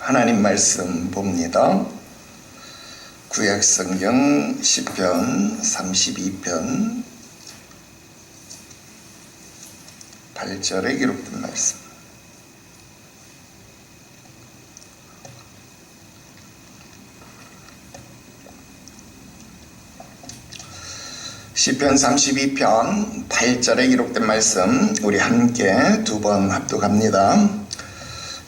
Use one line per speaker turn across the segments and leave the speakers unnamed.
하나님 말씀 봅니다. 구약성경 시편 32편 8절에 기록된 말씀. 시편 32편 8절에 기록된 말씀 우리 함께 두 번 합독합니다.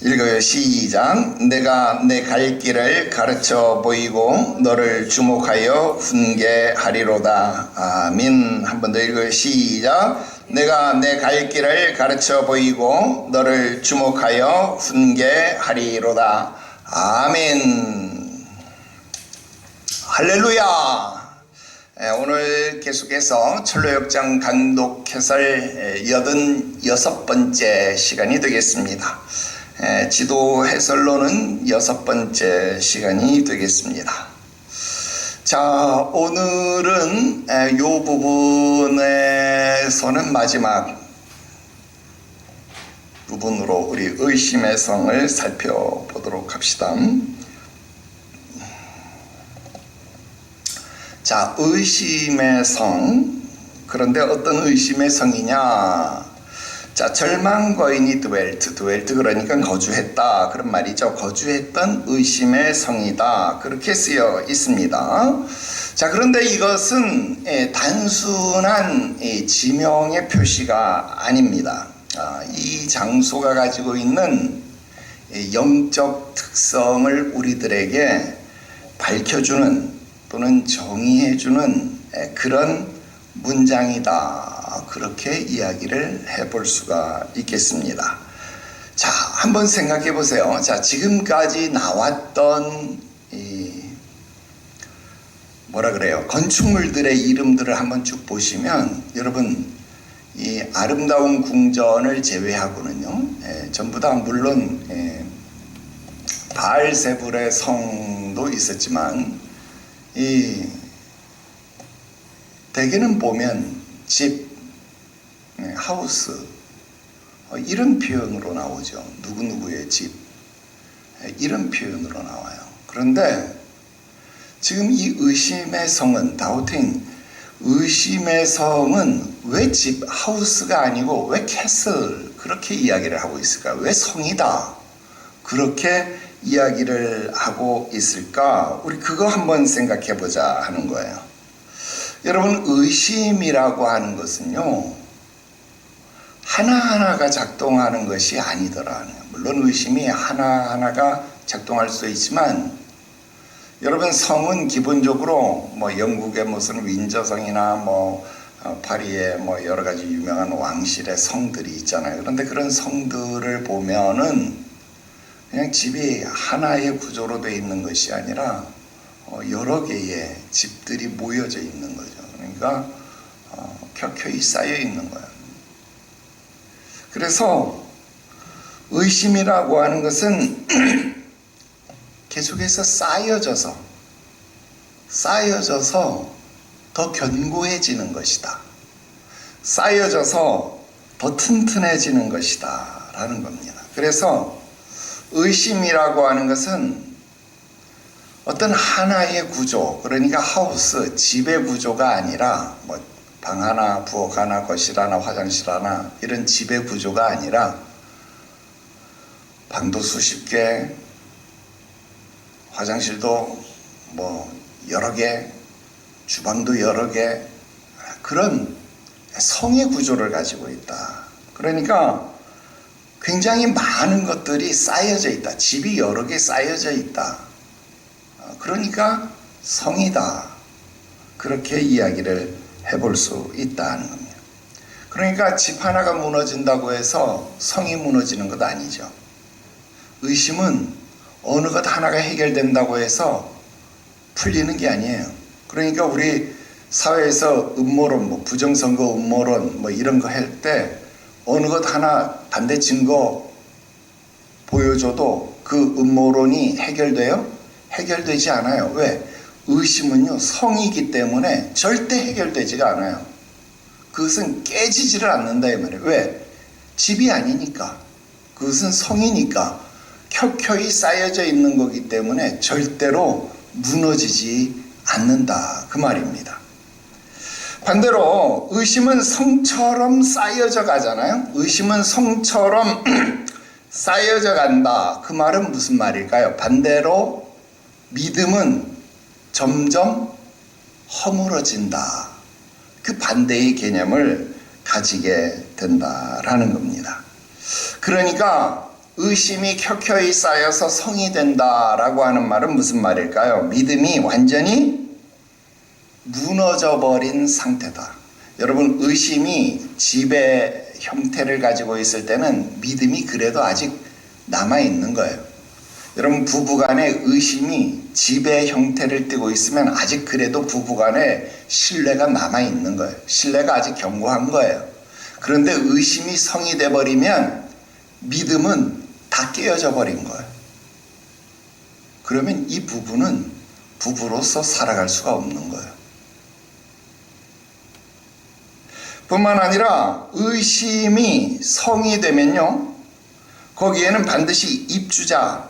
읽어요. 시작. 내가 내 갈 길을 가르쳐 보이고 너를 주목하여 훈계하리로다. 아멘. 한 번 더 읽어요. 시작. 내가 내 갈 길을 가르쳐 보이고 너를 주목하여 훈계하리로다. 아멘. 할렐루야. 오늘 계속해서 철로역정 강독 해설 86번째 시간이 되겠습니다. 지도 해설로는 6번째 시간이 되겠습니다. 자, 오늘은 이 부분에서는 마지막 부분으로 우리 의심의 성을 살펴보도록 합시다. 자, 의심의 성. 그런데 어떤 의심의 성이냐? 자, 절망거인이 드웰트 그러니까 거주했다 그런 말이죠. 거주했던 의심의 성이다 그렇게 쓰여 있습니다. 자, 그런데 이것은 단순한 지명의 표시가 아닙니다. 이 장소가 가지고 있는 영적 특성을 우리들에게 밝혀주는 또는 정의해주는 그런 문장이다. 그렇게 이야기를 해볼 수가 있겠습니다. 자, 한번 생각해 보세요. 자, 지금까지 나왔던 건축물들의 이름들을 한번 쭉 보시면 여러분 이 아름다운 궁전을 제외하고는요, 전부 다 물론 바알세불의 성도 있었지만 대개는 보면 집, 하우스 이런 표현으로 나오죠. 누구누구의 집 이런 표현으로 나와요. 그런데 지금 이 의심의 성은 다우팅 의심의 성은 왜 집, 하우스가 아니고 왜 캐슬 그렇게 이야기를 하고 있을까? 왜 성이다 그렇게 이야기를 하고 있을까? 우리 그거 한번 생각해 보자 하는 거예요. 여러분, 의심이라고 하는 것은요, 하나하나가 작동하는 것이 아니더라는 거예요. 물론 의심이 하나하나가 작동할 수 있지만, 여러분, 성은 기본적으로 영국의 무슨 윈저성이나 파리의 여러 가지 유명한 왕실의 성들이 있잖아요. 그런데 그런 성들을 보면은 그냥 집이 하나의 구조로 되어 있는 것이 아니라 여러 개의 집들이 모여져 있는 거죠. 그러니까 켜켜이 쌓여 있는 거예요. 그래서 의심이라고 하는 것은 계속해서 쌓여져서 더 견고해지는 것이다. 쌓여져서 더 튼튼해지는 것이다 라는 겁니다. 그래서 의심이라고 하는 것은 어떤 하나의 구조, 그러니까 하우스, 집의 구조가 아니라 방 하나, 부엌 하나, 거실 하나, 화장실 하나 이런 집의 구조가 아니라 방도 수십 개, 화장실도 여러 개, 주방도 여러 개 그런 성의 구조를 가지고 있다. 그러니까 굉장히 많은 것들이 쌓여져 있다. 집이 여러 개 쌓여져 있다. 그러니까 성이다. 그렇게 이야기를 해볼 수 있다는 겁니다. 그러니까 집 하나가 무너진다고 해서 성이 무너지는 것 아니죠. 의심은 어느 것 하나가 해결된다고 해서 풀리는 게 아니에요. 그러니까 우리 사회에서 음모론, 부정선거 음모론 이런 거 할 때 어느 것 하나 반대 증거 보여줘도 그 음모론이 해결돼요? 해결되지 않아요. 왜? 의심은요, 성이기 때문에 절대 해결되지가 않아요. 그것은 깨지지를 않는다 이 말이에요. 왜? 집이 아니니까. 그것은 성이니까 켜켜이 쌓여져 있는 거기 때문에 절대로 무너지지 않는다 그 말입니다. 반대로 의심은 성처럼 쌓여져 가잖아요. 의심은 성처럼 쌓여져 간다. 그 말은 무슨 말일까요? 반대로 믿음은 점점 허물어진다. 그 반대의 개념을 가지게 된다라는 겁니다. 그러니까 의심이 켜켜이 쌓여서 성이 된다라고 하는 말은 무슨 말일까요? 믿음이 완전히 무너져 버린 상태다. 여러분, 의심이 지배 형태를 가지고 있을 때는 믿음이 그래도 아직 남아있는 거예요. 여러분, 부부간에 의심이 지배 형태를 띠고 있으면 아직 그래도 부부간에 신뢰가 남아있는 거예요. 신뢰가 아직 견고한 거예요. 그런데 의심이 성이 돼버리면 믿음은 다 깨어져 버린 거예요. 그러면 이 부부는 부부로서 살아갈 수가 없는 거예요. 뿐만 아니라 의심이 성이 되면요, 거기에는 반드시 입주자,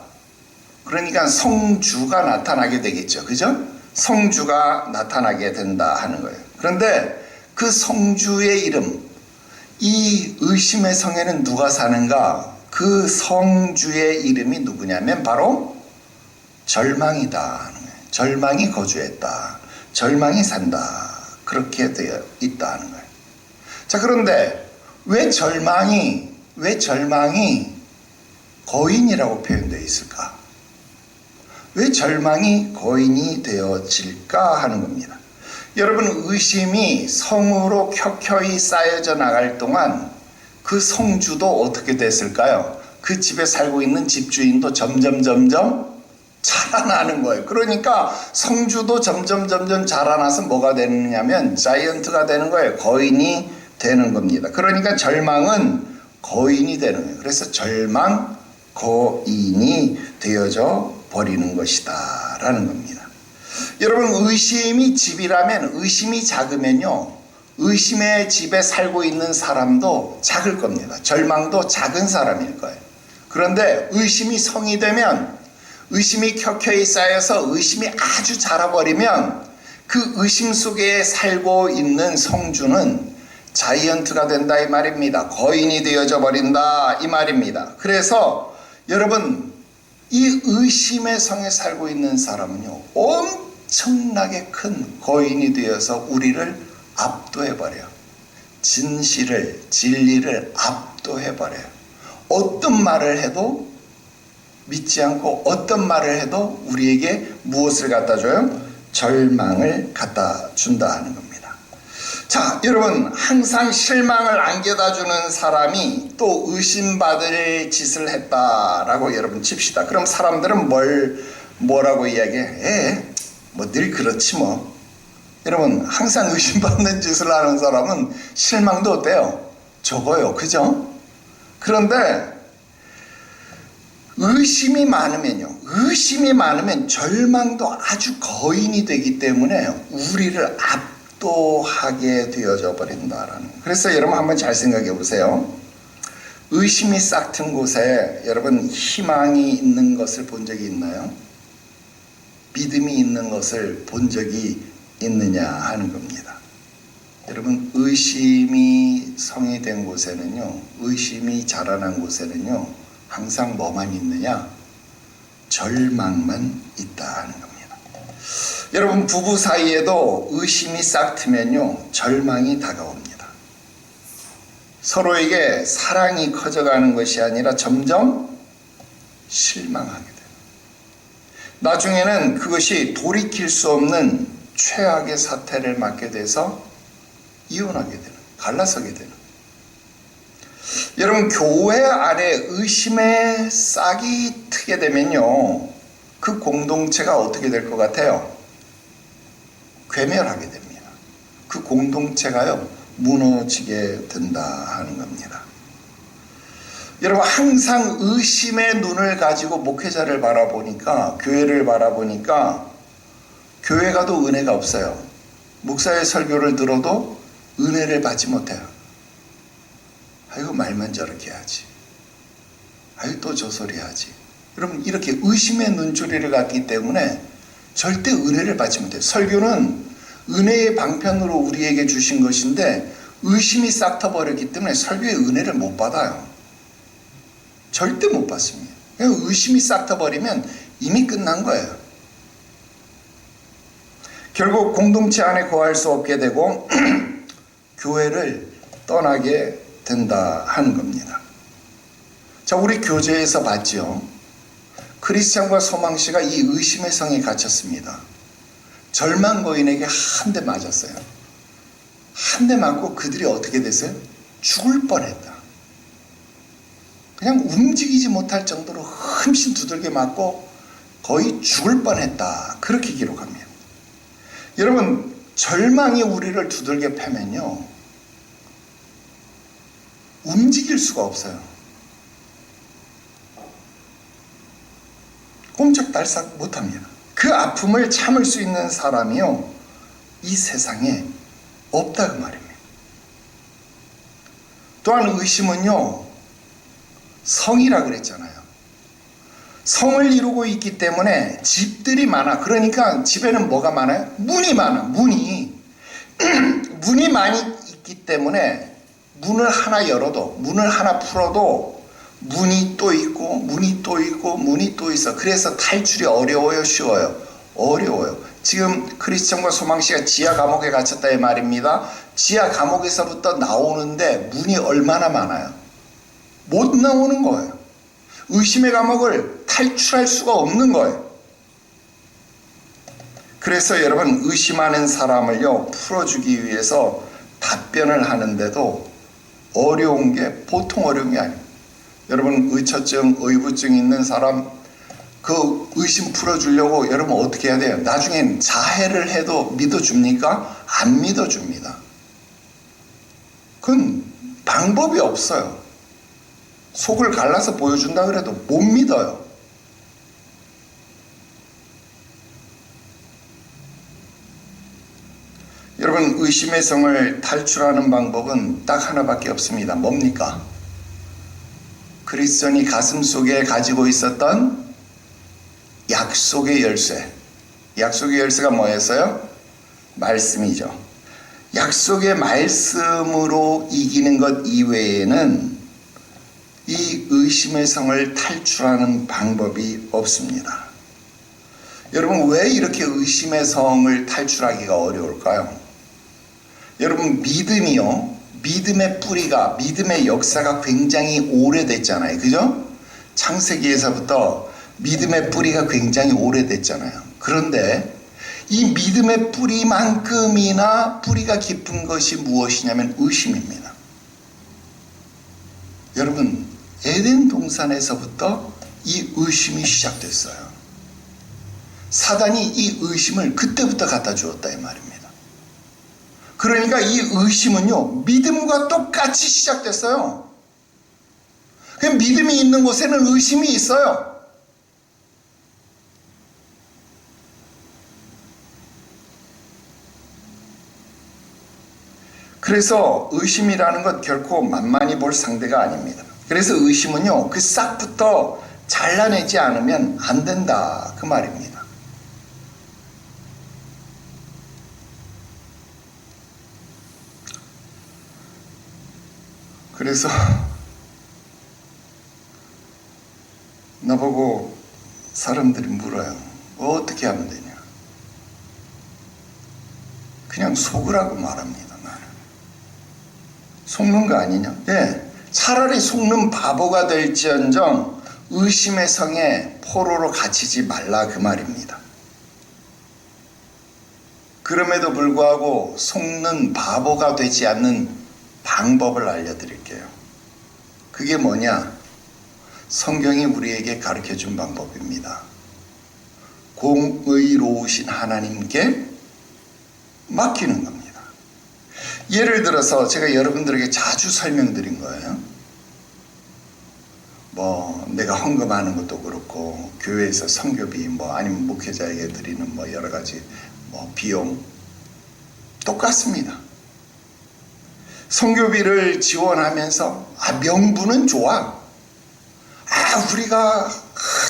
그러니까 성주가 나타나게 되겠죠. 그죠? 성주가 나타나게 된다 하는 거예요. 그런데 그 성주의 이름, 이 의심의 성에는 누가 사는가? 그 성주의 이름이 누구냐면 바로 절망이다 하는 거예요. 절망이 거주했다. 절망이 산다. 그렇게 되어 있다 하는 거예요. 자, 그런데 왜 절망이 거인이라고 표현되어 있을까? 왜 절망이 거인이 되어질까 하는 겁니다. 여러분, 의심이 성으로 켜켜이 쌓여져 나갈 동안 그 성주도 어떻게 됐을까요? 그 집에 살고 있는 집주인도 점점 자라나는 거예요. 그러니까 성주도 점점 자라나서 뭐가 되느냐면 자이언트가 되는 거예요. 거인이 되는 겁니다. 그러니까 절망은 거인이 되는 거예요. 그래서 절망 거인이 되어져 버리는 것이다 라는 겁니다. 여러분, 의심이 집이라면, 의심이 작으면요, 의심의 집에 살고 있는 사람도 작을 겁니다. 절망도 작은 사람일 거예요. 그런데 의심이 성이 되면, 의심이 켜켜이 쌓여서 의심이 아주 자라버리면 그 의심 속에 살고 있는 성주는 자이언트가 된다 이 말입니다. 거인이 되어져 버린다 이 말입니다. 그래서 여러분, 이 의심의 성에 살고 있는 사람은요, 엄청나게 큰 거인이 되어서 우리를 압도해버려요. 진리를 압도해버려요. 어떤 말을 해도 믿지 않고, 어떤 말을 해도 우리에게 무엇을 갖다 줘요? 절망을 갖다 준다 하는 겁니다. 자, 여러분, 항상 실망을 안겨다 주는 사람이 또 의심받을 짓을 했다라고 여러분 칩시다. 그럼 사람들은 뭐라고 이야기해? 뭐 늘 그렇지 뭐. 여러분, 항상 의심받는 짓을 하는 사람은 실망도 어때요? 적어요. 그죠? 그런데 의심이 많으면 절망도 아주 거인이 되기 때문에 우리를 압도하게 되어져 버린다라는 거예요. 그래서 여러분 한번 잘 생각해 보세요. 의심이 싹 튼 곳에 여러분 희망이 있는 것을 본 적이 있나요? 믿음이 있는 것을 본 적이 있느냐 하는 겁니다. 여러분, 의심이 성이 된 곳에는요, 의심이 자라난 곳에는요, 항상 뭐만 있느냐? 절망만 있다 하는 겁니다. 여러분, 부부 사이에도 의심이 싹 트면요, 절망이 다가옵니다. 서로에게 사랑이 커져가는 것이 아니라 점점 실망하게 돼요. 나중에는 그것이 돌이킬 수 없는 최악의 사태를 맞게 돼서 이혼하게 되는, 갈라서게 되는. 여러분, 교회 안에 의심의 싹이 트게 되면요, 그 공동체가 어떻게 될 것 같아요? 괴멸하게 됩니다. 그 공동체가요, 무너지게 된다 하는 겁니다. 여러분, 항상 의심의 눈을 가지고 목회자를 바라보니까, 교회를 바라보니까 교회 가도 은혜가 없어요. 목사의 설교를 들어도 은혜를 받지 못해요. 아이고, 말만 저렇게 하지. 아이고, 또 저 소리 하지. 여러분 이렇게 의심의 눈초리를 갖기 때문에 절대 은혜를 받지 못해요. 설교는 은혜의 방편으로 우리에게 주신 것인데 의심이 싹 터버렸기 때문에 설교의 은혜를 못 받아요. 절대 못 받습니다. 의심이 싹 터버리면 이미 끝난 거예요. 결국 공동체 안에 거할 수 없게 되고 교회를 떠나게 된다 하는 겁니다. 자, 우리 교제에서 봤죠. 크리스찬과 소망씨가 이 의심의 성에 갇혔습니다. 절망거인에게 한 대 맞았어요. 한 대 맞고 그들이 어떻게 됐어요? 죽을 뻔했다. 그냥 움직이지 못할 정도로 흠씬 두들겨 맞고 거의 죽을 뻔했다. 그렇게 기록합니다. 여러분, 절망이 우리를 두들겨 패면요, 움직일 수가 없어요. 꼼짝달싹 못합니다. 그 아픔을 참을 수 있는 사람이요, 이 세상에 없다 그 말입니다. 또한 의심은요, 성이라 그랬잖아요. 성을 이루고 있기 때문에 집들이 많아. 그러니까 집에는 뭐가 많아요? 문이 많아. 문이 많이 있기 때문에 문을 하나 열어도, 문을 하나 풀어도 문이 또 있고 문이 또 있고 문이 또 있어. 그래서 탈출이 어려워요, 쉬워요? 어려워요. 지금 크리스천과 소망씨가 지하 감옥에 갇혔다 이 말입니다. 지하 감옥에서부터 나오는데 문이 얼마나 많아요? 못 나오는 거예요. 의심의 감옥을 탈출할 수가 없는 거예요. 그래서 여러분, 의심하는 사람을요, 풀어주기 위해서 답변을 하는데도 어려운 게 보통 어려운 게 아니에요. 여러분, 의처증, 의부증 있는 사람 그 의심 풀어주려고 여러분 어떻게 해야 돼요? 나중엔 자해를 해도 믿어줍니까? 안 믿어줍니다. 그건 방법이 없어요. 속을 갈라서 보여준다 그래도 못 믿어요. 여러분, 의심의 성을 탈출하는 방법은 딱 하나밖에 없습니다. 뭡니까? 크리스천이 가슴속에 가지고 있었던 약속의 열쇠. 약속의 열쇠가 뭐였어요? 말씀이죠. 약속의 말씀으로 이기는 것 이외에는 이 의심의 성을 탈출하는 방법이 없습니다. 여러분, 왜 이렇게 의심의 성을 탈출하기가 어려울까요? 여러분, 믿음이요, 믿음의 뿌리가, 믿음의 역사가 굉장히 오래됐잖아요. 그죠? 창세기에서부터 믿음의 뿌리가 굉장히 오래됐잖아요. 그런데 이 믿음의 뿌리만큼이나 뿌리가 깊은 것이 무엇이냐면 의심입니다. 여러분, 에덴 동산에서부터 이 의심이 시작됐어요. 사단이 이 의심을 그때부터 갖다 주었다 이 말입니다. 그러니까 이 의심은요, 믿음과 똑같이 시작됐어요. 그냥 믿음이 있는 곳에는 의심이 있어요. 그래서 의심이라는 것 결코 만만히 볼 상대가 아닙니다. 그래서 의심은요, 그 싹부터 잘라내지 않으면 안 된다 그 말입니다. 그래서 나보고 사람들이 물어요. 어떻게 하면 되냐? 그냥 속으라고 말합니다. 나는 속는 거 아니냐? 예, 차라리 속는 바보가 될지언정 의심의 성에 포로로 갇히지 말라 그 말입니다. 그럼에도 불구하고 속는 바보가 되지 않는 방법을 알려드릴게요. 그게 뭐냐? 성경이 우리에게 가르쳐준 방법입니다. 공의로우신 하나님께 맡기는 겁니다. 예를 들어서 제가 여러분들에게 자주 설명드린 거예요. 내가 헌금하는 것도 그렇고, 교회에서 선교비, 아니면 목회자에게 드리는 여러 가지 비용 똑같습니다. 선교비를 지원하면서 명분은 좋아. 우리가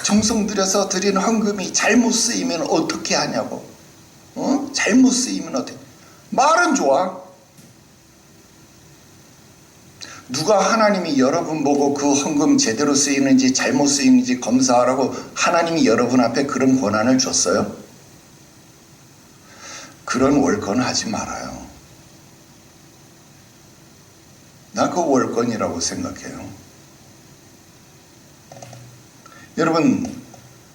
정성 들여서 드린 헌금이 잘못 쓰이면 어떻게 하냐고. 잘못 쓰이면 어떻게. 말은 좋아. 누가 하나님이 여러분 보고 그 헌금 제대로 쓰이는지 잘못 쓰이는지 검사하라고 하나님이 여러분 앞에 그런 권한을 줬어요? 그런 월권 하지 말아요. 나 그거 월권이라고 생각해요. 여러분,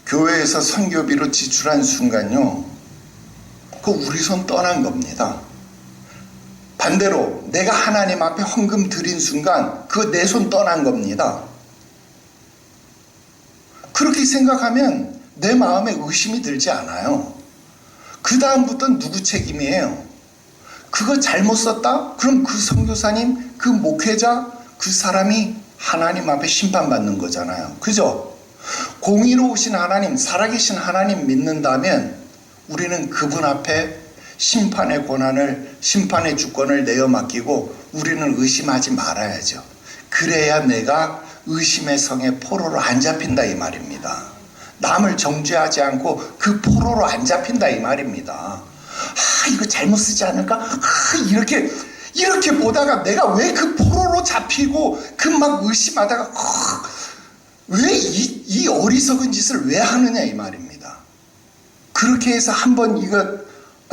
교회에서 선교비로 지출한 순간요, 그거 우리 손 떠난 겁니다. 반대로 내가 하나님 앞에 헌금 드린 순간 그거 내 손 떠난 겁니다. 그렇게 생각하면 내 마음에 의심이 들지 않아요. 그 다음부터는 누구 책임이에요? 그거 잘못 썼다? 그럼 그 선교사님, 그 목회자, 그 사람이 하나님 앞에 심판받는 거잖아요. 그죠? 공의로우신 하나님, 살아계신 하나님 믿는다면 우리는 그분 앞에 심판의 권한을, 심판의 주권을 내어 맡기고 우리는 의심하지 말아야죠. 그래야 내가 의심의 성에 포로로 안 잡힌다 이 말입니다. 남을 정죄하지 않고 그 포로로 안 잡힌다 이 말입니다. 이거 잘못 쓰지 않을까? 이렇게 보다가 내가 왜 그 포로로 잡히고 그 막 의심하다가 왜 이 어리석은 짓을 왜 하느냐 이 말입니다. 그렇게 해서 한번 이거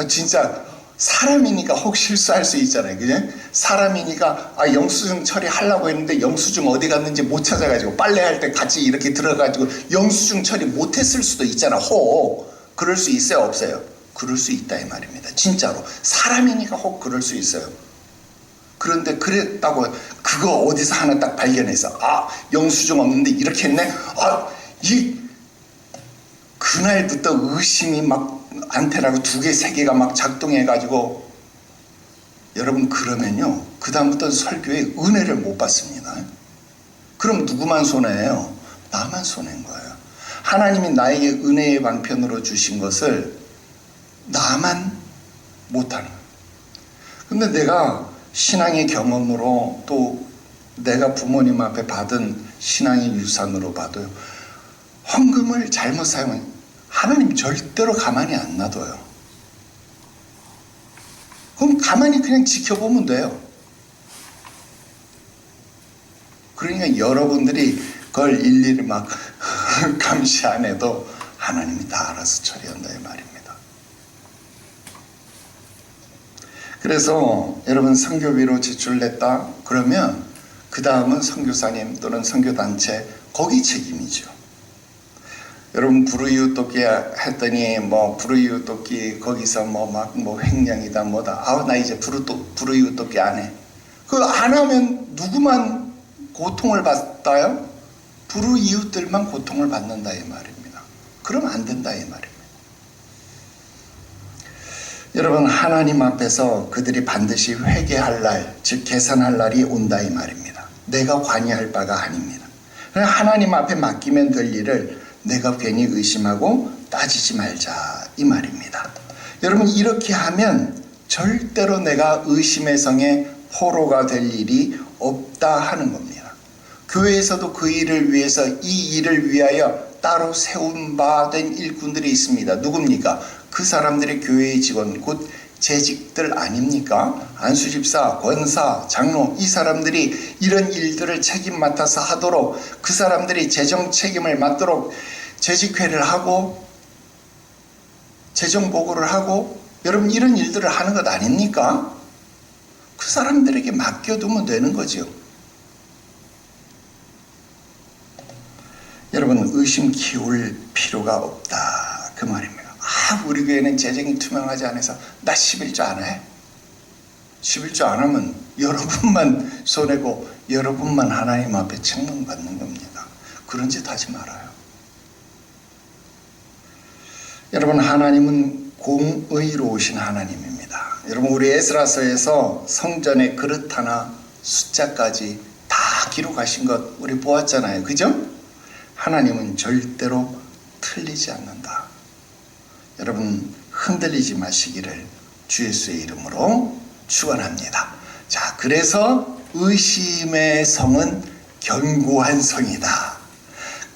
진짜 사람이니까 혹 실수할 수 있잖아요. 그냥 사람이니까 영수증 처리하려고 했는데 영수증 어디 갔는지 못 찾아가지고 빨래할 때 같이 이렇게 들어가지고 영수증 처리 못했을 수도 있잖아. 혹 그럴 수 있어요, 없어요? 그럴 수 있다 이 말입니다. 진짜로 사람이니까 혹 그럴 수 있어요. 그런데 그랬다고 그거 어디서 하나 딱 발견해서 영수증 없는데 이렇게 했네. 그날부터 의심이 막 안테나가 2개, 3개가 막 작동해가지고 여러분 그러면요 그 다음부터는 설교에 은혜를 못 받습니다. 그럼 누구만 손해예요? 나만 손해인 거예요. 하나님이 나에게 은혜의 방편으로 주신 것을 나만 못하는 거예요. 근데 내가 신앙의 경험으로 또 내가 부모님 앞에 받은 신앙의 유산으로 봐도요, 헌금을 잘못 사용하면 하나님 절대로 가만히 안 놔둬요. 그럼 가만히 그냥 지켜보면 돼요. 그러니까 여러분들이 그걸 일일이 막 감시 안 해도 하나님이 다 알아서 처리한다 이 말입니다. 그래서 여러분 선교비로 지출냈다 그러면 그 다음은 선교사님 또는 선교단체 거기 책임이죠. 여러분 불우이웃돕기 했더니 불우이웃돕기 거기서 횡령이다 뭐다. 나 이제 불우이웃돕기 안 해. 그거 안 하면 누구만 고통을 받아요? 불우이웃들만 고통을 받는다 이 말입니다. 그러면 안 된다 이 말입니다. 여러분 하나님 앞에서 그들이 반드시 회개할 날, 즉 계산할 날이 온다 이 말입니다. 내가 관여할 바가 아닙니다. 하나님 앞에 맡기면 될 일을 내가 괜히 의심하고 따지지 말자 이 말입니다. 여러분 이렇게 하면 절대로 내가 의심의 성에 포로가 될 일이 없다 하는 겁니다. 교회에서도 그 일을 위해서 이 일을 위하여 따로 세운 바 된 일꾼들이 있습니다. 누굽니까? 그 사람들이 교회의 직원 곧 재직들 아닙니까? 안수집사, 권사, 장로 이 사람들이 이런 일들을 책임 맡아서 하도록 그 사람들이 재정 책임을 맡도록 재직회를 하고 재정 보고를 하고 여러분 이런 일들을 하는 것 아닙니까? 그 사람들에게 맡겨두면 되는 거죠. 여러분 의심 키울 필요가 없다 그 말입니다. 우리 교회는 재정이 투명하지 않아서 나 11조 안 해. 11조 안 하면 여러분만 손해고 여러분만 하나님 앞에 책망받는 겁니다. 그런 짓 하지 말아요. 여러분 하나님은 공의로우신 하나님입니다. 여러분 우리 에스라서에서 성전의 그릇 하나 숫자까지 다 기록하신 것 우리 보았잖아요. 그죠? 하나님은 절대로 틀리지 않는다. 여러분 흔들리지 마시기를 주 예수의 이름으로 축원합니다. 자, 그래서 의심의 성은 견고한 성이다.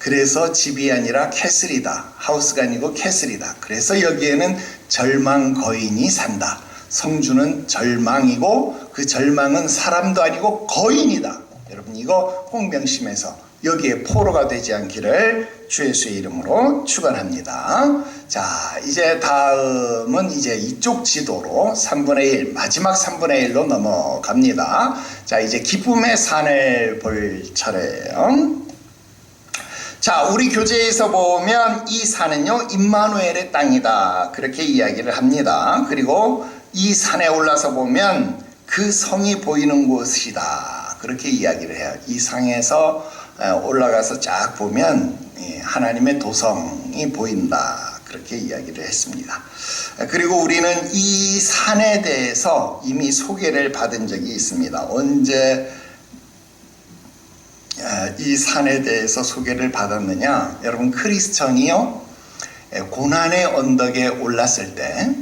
그래서 집이 아니라 캐슬이다. 하우스가 아니고 캐슬이다. 그래서 여기에는 절망 거인이 산다. 성주는 절망이고 그 절망은 사람도 아니고 거인이다. 여러분 이거 홍명심에서 여기에 포로가 되지 않기를 주 예수의 이름으로 축원합니다. 자, 이제 다음은 이제 이쪽 지도로 3분의 1, 마지막 3분의 1로 넘어갑니다. 자, 이제 기쁨의 산을 볼 차례예요. 자, 우리 교재에서 보면 이 산은요 임마누엘의 땅이다 그렇게 이야기를 합니다. 그리고 이 산에 올라서 보면 그 성이 보이는 곳이다 그렇게 이야기를 해요. 이 상에서 올라가서 쫙 보면 하나님의 도성이 보인다 그렇게 이야기를 했습니다. 그리고 우리는 이 산에 대해서 이미 소개를 받은 적이 있습니다. 언제 이 산에 대해서 소개를 받았느냐? 여러분 크리스천이요 고난의 언덕에 올랐을 때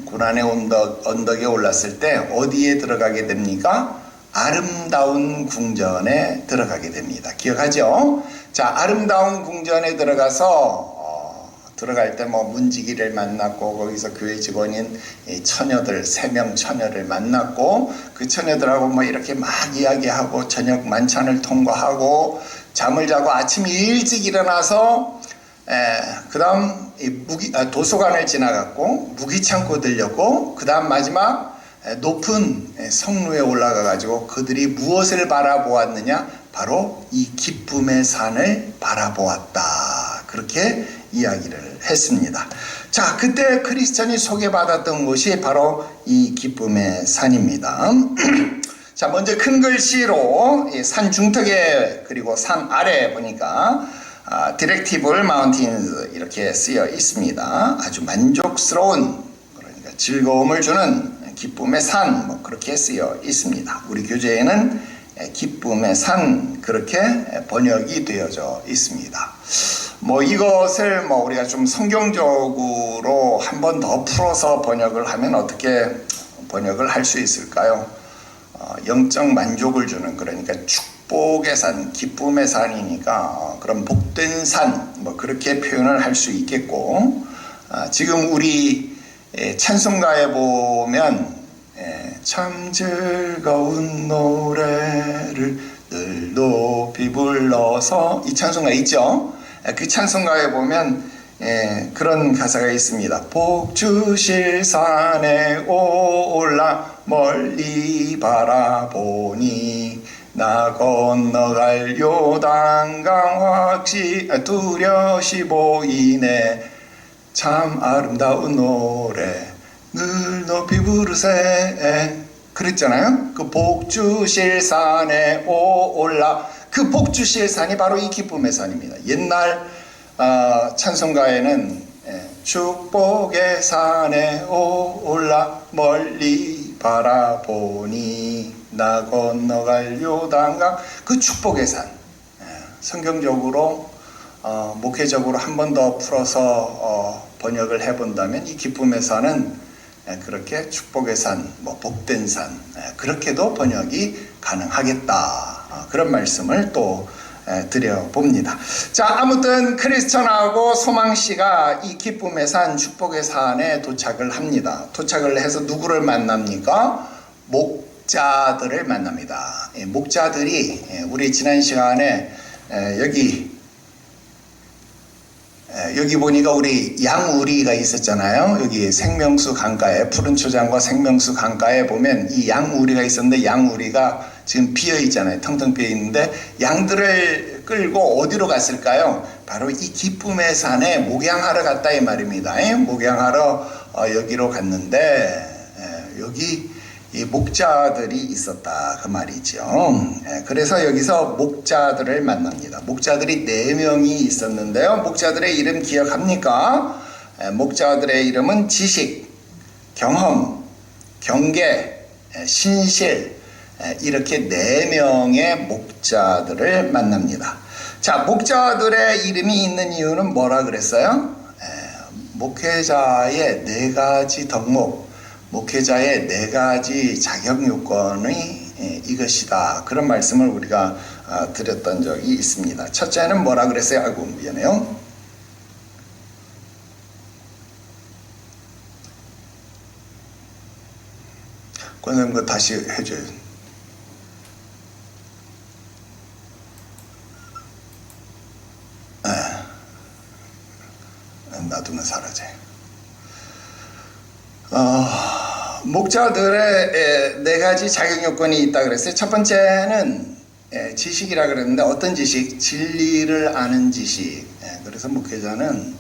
언덕에 올랐을 때 어디에 들어가게 됩니까? 아름다운 궁전에 들어가게 됩니다. 기억하죠? 자, 아름다운 궁전에 들어가서 들어갈 때 뭐 문지기를 만났고 거기서 교회 직원인 처녀들 3명 처녀를 만났고 그 처녀들하고 뭐 이렇게 막 이야기하고 저녁 만찬을 통과하고 잠을 자고 아침 일찍 일어나서 그 다음 도서관을 지나갔고 무기창고 들렸고 그 다음 마지막 높은 성루에 올라가 가지고 그들이 무엇을 바라보았느냐? 바로 이 기쁨의 산을 바라보았다 그렇게 이야기를 했습니다. 자, 그때 크리스천이 소개받았던 곳이 바로 이 기쁨의 산입니다. 자, 먼저 큰 글씨로 산 중턱에 그리고 산 아래 보니까 디렉티블 마운틴즈 이렇게 쓰여 있습니다. 아주 만족스러운 그러니까 즐거움을 주는 기쁨의 산 뭐 그렇게 쓰여 있습니다. 우리 교재에는 기쁨의 산 그렇게 번역이 되어져 있습니다. 뭐 이것을 뭐 우리가 좀 성경적으로 한 번 더 풀어서 번역을 하면 어떻게 번역을 할 수 있을까요? 영적 만족을 주는 그러니까 축복의 산, 기쁨의 산이니까 그런 복된 산 뭐 그렇게 표현을 할 수 있겠고 지금 우리 찬송가에 보면 참 즐거운 노래를 늘 높이 불러서 이 찬송가 있죠? 그 찬송가에 보면 그런 가사가 있습니다. 복 주실 산에 올라 멀리 바라보니 나 건너갈 요단강 뚜렷이 보이네 참 아름다운 노래 늘 높이 부르세 그랬잖아요. 그 복 주실 산에 올라 그 복 주실 산이 바로 이 기쁨의 산입니다. 옛날 찬송가에는 축복의 산에 올라 멀리 바라보니 나 건너갈 요단강 그 축복의 산 성경적으로 목회적으로 한 번 더 풀어서 번역을 해본다면 이 기쁨의 산은 그렇게 축복의 산, 뭐 복된 산 그렇게도 번역이 가능하겠다 그런 말씀을 또 드려봅니다. 자, 아무튼 크리스천하고 소망씨가 이 기쁨의 산, 축복의 산에 도착을 합니다. 도착을 해서 누구를 만납니까? 목자들을 만납니다. 목자들이 우리 지난 시간에 여기 보니까 우리 양우리가 있었잖아요. 여기 생명수 강가에 푸른 초장과 생명수 강가에 보면 이 양우리가 있었는데 양우리가 지금 비어 있잖아요. 텅텅 비어 있는데 양들을 끌고 어디로 갔을까요? 바로 이 기쁨의 산에 목양하러 갔다 이 말입니다. 목양하러 여기로 갔는데 여기 이 목자들이 있었다 그 말이죠. 그래서 여기서 목자들을 만납니다. 목자들이 4명이 있었는데요. 목자들의 이름 기억합니까? 목자들의 이름은 지식, 경험, 경계, 신실 이렇게 4명의 목자들을 만납니다. 자, 목자들의 이름이 있는 이유는 뭐라 그랬어요? 목회자의 4가지 덕목, 목회자의 4가지 자격 요건이 이것이다. 그런 말씀을 우리가 드렸던 적이 있습니다. 첫째는 뭐라 그랬어요? 아이고 미안해요. 권사님 그거 다시 해줘요. 놔두면 사라져요. 목자들의 네 가지 자격 요건이 있다 그랬어요. 첫 번째는 지식이라 그랬는데 어떤 지식? 진리를 아는 지식. 그래서 목회자는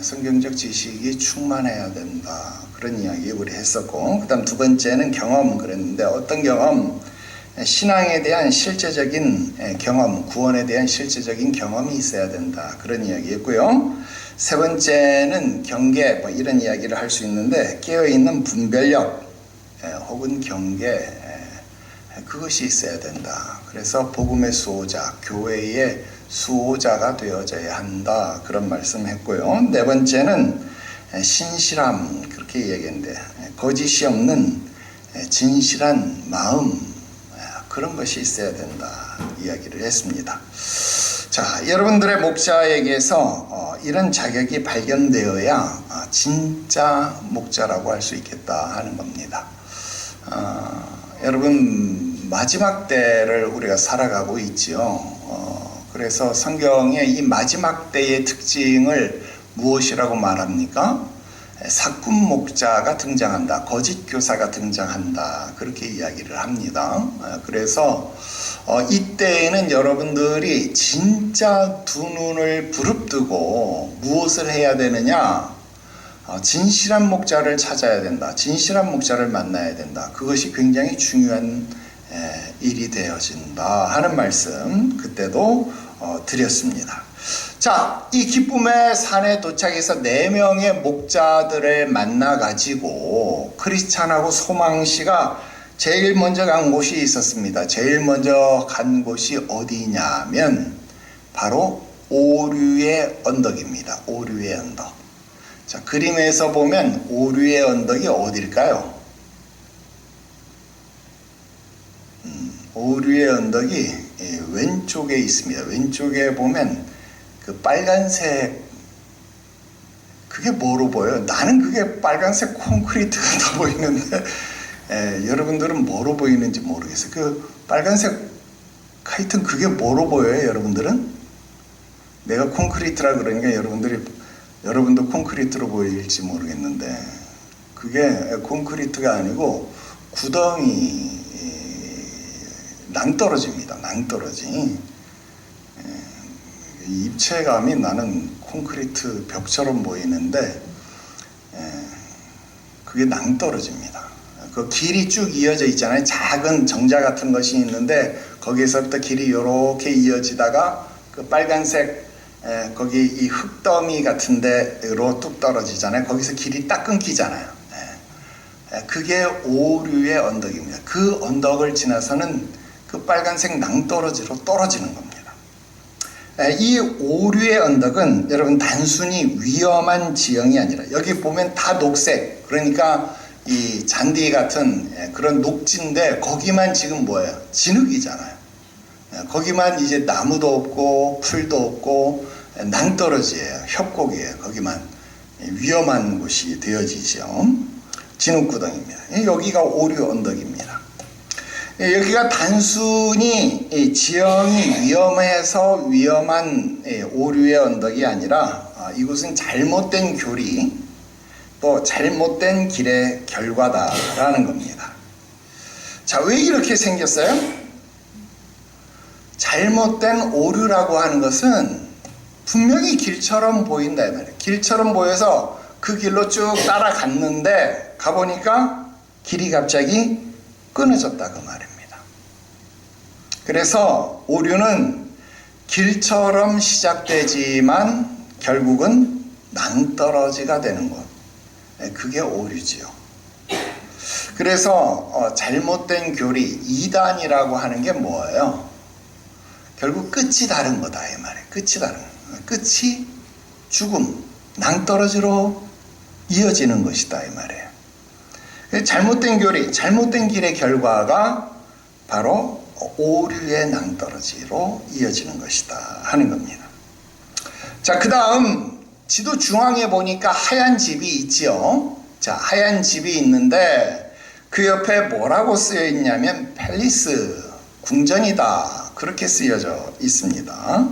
성경적 지식이 충만해야 된다. 그런 이야기 우리 했었고, 그 다음 두 번째는 경험 그랬는데 어떤 경험? 신앙에 대한 실제적인 경험, 구원에 대한 실제적인 경험이 있어야 된다. 그런 이야기였고요. 세 번째는 경계, 뭐 이런 이야기를 할 수 있는데 깨어있는 분별력 혹은 경계, 그것이 있어야 된다. 그래서 복음의 수호자, 교회의 수호자가 되어져야 한다. 그런 말씀했고요. 네 번째는 신실함, 그렇게 얘기했는데 거짓이 없는 진실한 마음, 그런 것이 있어야 된다. 이야기를 했습니다. 자, 여러분들의 목자에게서 이런 자격이 발견되어야 진짜 목자라고 할 수 있겠다 하는 겁니다. 여러분 마지막 때를 우리가 살아가고 있지요. 그래서 성경의 이 마지막 때의 특징을 무엇이라고 말합니까? 사꾼 목자가 등장한다. 거짓 교사가 등장한다. 그렇게 이야기를 합니다. 그래서 이때에는 여러분들이 진짜 두 눈을 부릅뜨고 무엇을 해야 되느냐? 진실한 목자를 찾아야 된다. 진실한 목자를 만나야 된다. 그것이 굉장히 중요한 일이 되어진다 하는 말씀 그때도 드렸습니다. 자, 이 기쁨의 산에 도착해서 4명의 목자들을 만나가지고 크리스찬하고 소망씨가 제일 먼저 간 곳이 있었습니다. 제일 먼저 간 곳이 어디냐면 바로 오류의 언덕입니다. 오류의 언덕. 자, 그림에서 보면 오류의 언덕이 어딜까요? 오류의 언덕이 왼쪽에 있습니다. 왼쪽에 보면 그 빨간색, 그게 뭐로 보여요? 나는 그게 빨간색 콘크리트 같아 보이는데 여러분들은 뭐로 보이는지 모르겠어요. 그 빨간색 하여튼 그게 뭐로 보여요? 여러분들은? 내가 콘크리트라 그러니까 여러분도 콘크리트로 보일지 모르겠는데 그게 콘크리트가 아니고 구덩이, 낭떠러지입니다. 낭떠러지. 입체감이 나는 콘크리트 벽처럼 보이는데 그게 낭떠러지입니다. 그 길이 쭉 이어져 있잖아요. 작은 정자 같은 것이 있는데 거기에서부터 길이 이렇게 이어지다가 그 빨간색 거기 이 흙더미 같은 데로 뚝 떨어지잖아요. 거기서 길이 딱 끊기잖아요. 그게 오류의 언덕입니다. 그 언덕을 지나서는 그 빨간색 낭떠러지로 떨어지는 겁니다. 이 오류의 언덕은 여러분 단순히 위험한 지형이 아니라 여기 보면 다 녹색, 그러니까 이 잔디 같은 그런 녹지인데 거기만 지금 뭐예요? 진흙이잖아요. 거기만 이제 나무도 없고 풀도 없고 낭떠러지예요. 협곡이에요. 거기만 위험한 곳이 되어지죠. 진흙구덩입니다. 여기가 오류 언덕입니다. 여기가 단순히 지형이 위험해서 위험한 오류의 언덕이 아니라 이곳은 잘못된 교리 또 잘못된 길의 결과다라는 겁니다. 자, 왜 이렇게 생겼어요? 잘못된 오류라고 하는 것은 분명히 길처럼 보인다 이 말이에요. 길처럼 보여서 그 길로 쭉 따라갔는데 가보니까 길이 갑자기 끊어졌다 그 말입니다. 그래서 오류는 길처럼 시작되지만 결국은 낭떠러지가 되는 것, 그게 오류지요. 그래서 잘못된 교리, 이단이라고 하는 게 뭐예요? 결국 끝이 다른 거다 이 말이에요. 끝이 다른 거예요. 끝이 죽음, 낭떠러지로 이어지는 것이다 이 말이에요. 잘못된 교리, 잘못된 길의 결과가 바로 오류의 낭떠러지로 이어지는 것이다 하는 겁니다. 자, 그 다음 지도 중앙에 보니까 하얀 집이 있지요. 자, 하얀 집이 있는데 그 옆에 뭐라고 쓰여 있냐면 팰리스, 궁전이다, 그렇게 쓰여져 있습니다.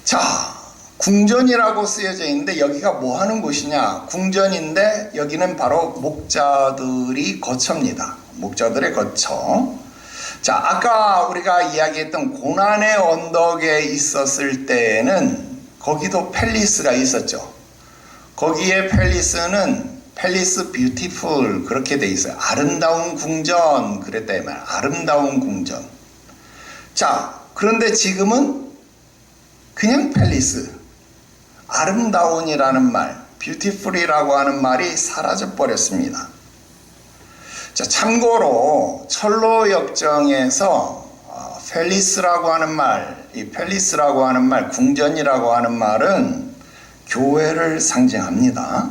자, 궁전이라고 쓰여져 있는데 여기가 뭐 하는 곳이냐? 궁전인데 여기는 바로 목자들이 거처입니다. 목자들의 거처. 자, 아까 우리가 이야기했던 고난의 언덕에 있었을 때에는 거기도 팰리스가 있었죠. 거기에 팰리스는 팰리스 뷰티풀 그렇게 돼 있어요. 아름다운 궁전 그랬다 이 말. 아름다운 궁전. 자, 그런데 지금은 그냥 팰리스. 아름다운이라는 말, 뷰티풀이라고 하는 말이 사라져 버렸습니다. 자, 참고로 철로 역정에서 팰리스라고 하는 말, 이 팰리스라고 하는 말, 궁전이라고 하는 말은 교회를 상징합니다.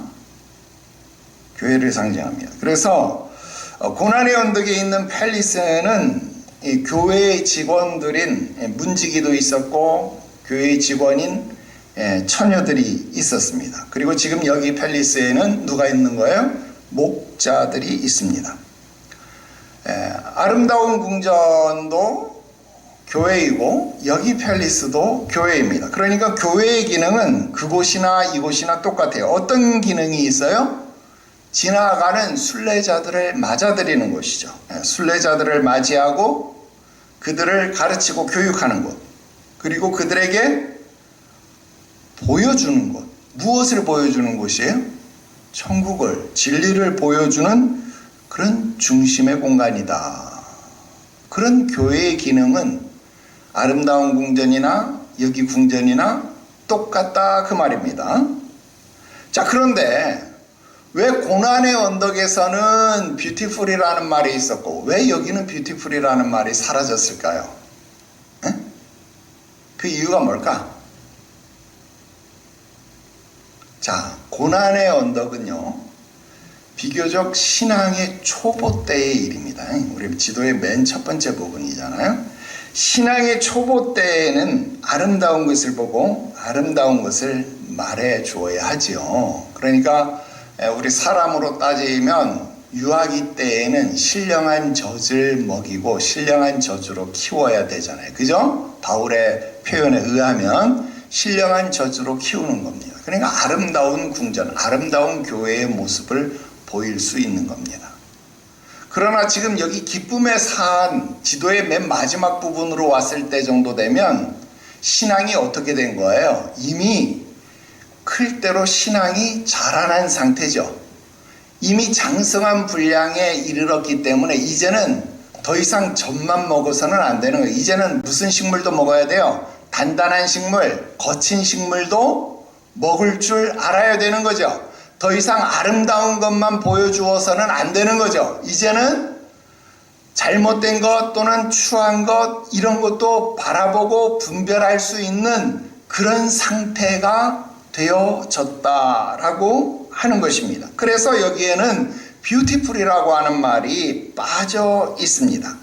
교회를 상징합니다. 그래서 고난의 언덕에 있는 팰리스는 이 교회의 직원들인 문지기도 있었고 교회의 직원인 처녀들이 있었습니다. 그리고 지금 여기 팰리스에는 누가 있는 거예요? 목자들이 있습니다. 아름다운 궁전도 교회이고 여기 팰리스도 교회입니다. 그러니까 교회의 기능은 그곳이나 이곳이나 똑같아요. 어떤 기능이 있어요? 지나가는 순례자들을 맞아들이는 곳이죠. 순례자들을 맞이하고 그들을 가르치고 교육하는 곳, 그리고 그들에게 보여주는 곳. 무엇을 보여주는 곳이에요? 천국을, 진리를 보여주는 그런 중심의 공간이다. 그런 교회의 기능은 아름다운 궁전이나 여기 궁전이나 똑같다 그 말입니다. 자, 그런데 왜 고난의 언덕에서는 뷰티풀이라는 말이 있었고 왜 여기는 뷰티풀이라는 말이 사라졌을까요? 그 이유가 뭘까? 자, 고난의 언덕은요, 비교적 신앙의 초보 때의 일입니다. 우리 지도의 맨 첫 번째 부분이잖아요. 신앙의 초보 때에는 아름다운 것을 보고 아름다운 것을 말해 주어야 하지요. 그러니까 우리 사람으로 따지면 유아기 때에는 신령한 젖을 먹이고 신령한 젖으로 키워야 되잖아요. 그죠? 바울의 표현에 의하면 신령한 젖으로 키우는 겁니다. 그러니까 아름다운 궁전, 아름다운 교회의 모습을 보일 수 있는 겁니다. 그러나 지금 여기 기쁨의 산 지도의 맨 마지막 부분으로 왔을 때 정도 되면 신앙이 어떻게 된 거예요? 이미 클 대로 신앙이 자라난 상태죠. 이미 장성한 분량에 이르렀기 때문에 이제는 더 이상 젖만 먹어서는 안 되는 거예요. 이제는 무슨 식물도 먹어야 돼요? 단단한 식물, 거친 식물도 먹을 줄 알아야 되는 거죠. 더 이상 아름다운 것만 보여주어서는 안 되는 거죠. 이제는 잘못된 것 또는 추한 것 이런 것도 바라보고 분별할 수 있는 그런 상태가 되어졌다라고 하는 것입니다. 그래서 여기에는 뷰티풀이라고 하는 말이 빠져 있습니다.